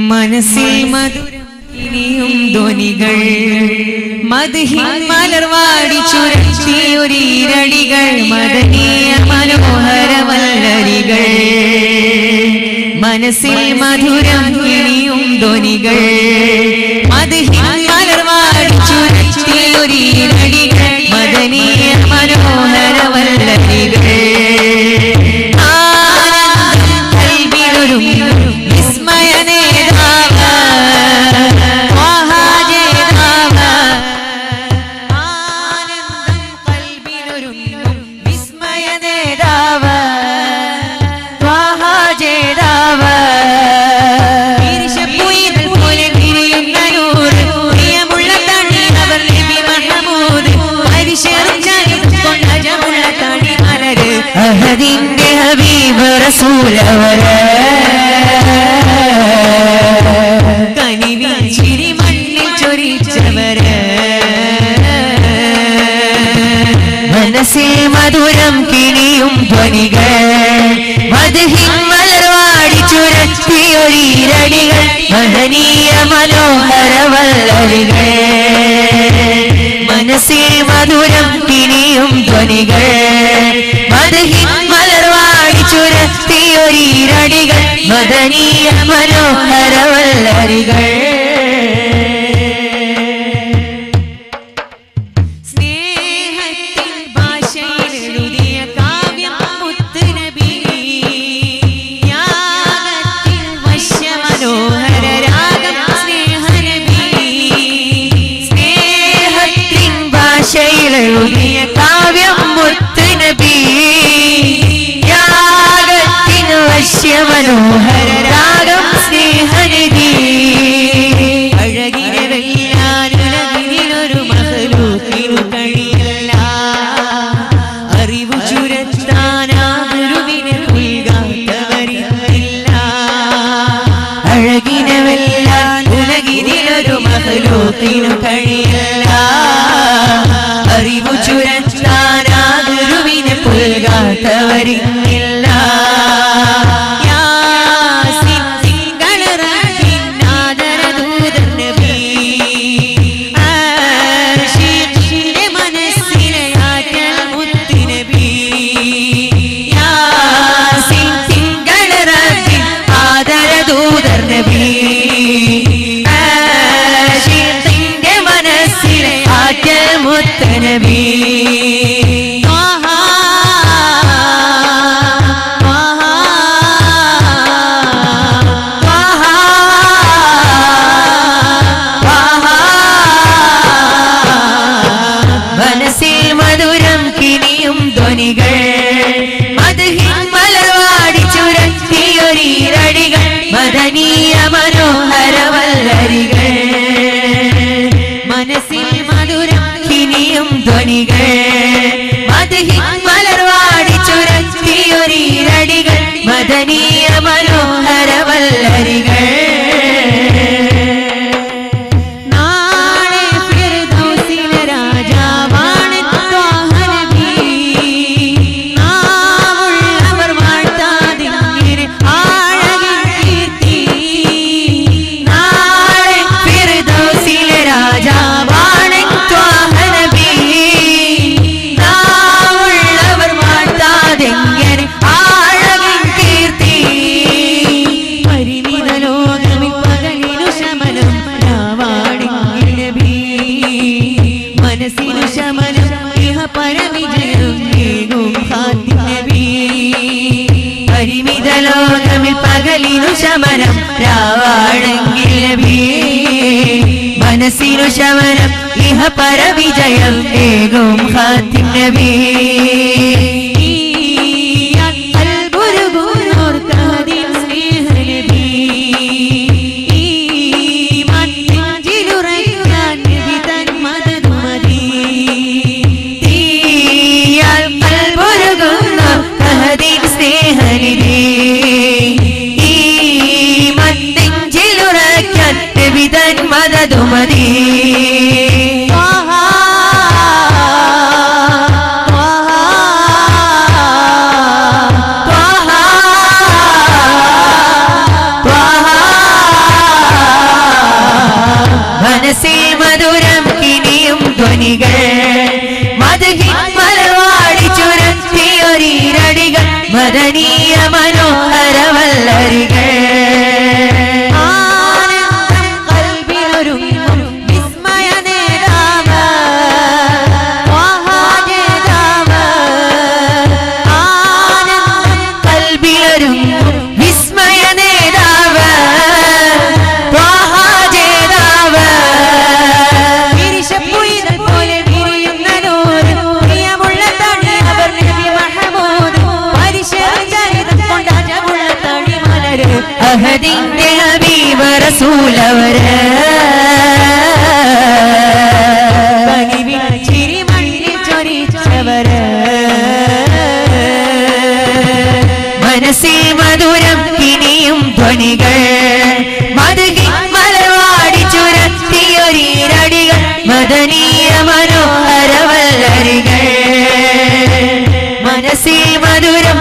മനസ്സിൽ മധുരം ഇനിയും ധ്വനികൾ മദ്ഹിൻ മലർവാടി ചുരത്തിയൊരീരടികൾ മദനീയ മനോഹര വല്ലരികൾ മനസ്സിൽ മധുരം ഇനിയും ധ്വനികൾ മദ്ഹിൻ മലർവാടി ചുരത്തിയൊരീരടികൾ മദനീയ മനോഹര വല്ലരികൾ അഹദിന്റെ ഹബീബ് റസൂലവരെ കനിവിൽ ചിരി മണ്ണിൽ ചൊരിച്ചവരെ മനസ്സിൽ മധുരം കിണിയും ധ്വനികൾ മദ്ഹിൻ മലർവാടി ചുരത്തിയൊരീരടികൾ മഹനീയ മനോഹര വല്ലരികൾ മനസ്സിൽ മധുരം കിണിയും ധ്വനികൾ മദ്ഹിൻ മലർവാടി ചുരത്തിയൊരീരടികൾ മദനീയ മനോഹര വല്ലരികൾ സ്നേഹത്തിൻ ഭാഷയിൽ എഴുതിയ കാവ്യം മുത്തുനബി യാഗത്തിൽ വശ്യ മനോഹര രാഗം സ്നേഹനബി സ്നേഹത്തിൻ ഭാഷയിൽ എഴുതിയ കാവ്യം മുത്തുനബി മനോഹര രാഗം സ്നേഹനിധി അഴകിനെ വെല്ലാനുലകിനൊരു മഹലൂക്കിനു കഴിയില്ല അറിവു ചുരത്താനാ ഗുരുവിനെ ഉൾകാത്തവരില്ല അഴകിനെ വെല്ലാൻ ഉലകിനൊരു മഹലൂക്കിനു കഴിയില്ല അറിവു ചുരത്താനാ ഗുരുവിനെ പുൽകാത്തവരില്ല മദനീയ മനോഹര വല്ലരികൾ മനസ്സിൽ മധുരം കിനിയും ധ്വനികൾ മദ്ഹിൻ മലർവാടി ചുരത്തിയൊരീരടികൾ മദനീയ മനോഹര വല്ലരികൾ പരിമിതലോകമിൽ പകലിനു ശമനം രാവാണെങ്കിൽ നബി മനസ്സിനു ശമനം ഇഹ പരവിജയം ഏകും ഖാതിം നബി മദദുമദീ ത്വഹാ ത്വഹാ മനസ്സിൽ മധുരം കിനിയും ധ്വനികൾ മദ്ഹിൻ മലവാടി ചുരത്തിയൊരീരടികൾ മദനീയ മനോഹര വല്ലരികൾ അഹദിന്റെ ഹബീബ് റസൂലവര് ചിരി മണ്ണിൽ ചൊരിച്ചവര് മനസ്സിൽ മധുരം കിനിയും ധ്വനികൾ മദ്ഹിൻ മലവാടി ചുരത്തിയൊരീരടികൾ മദനീയ മനോഹര വല്ലരികൾ മനസ്സിൽ മധുരം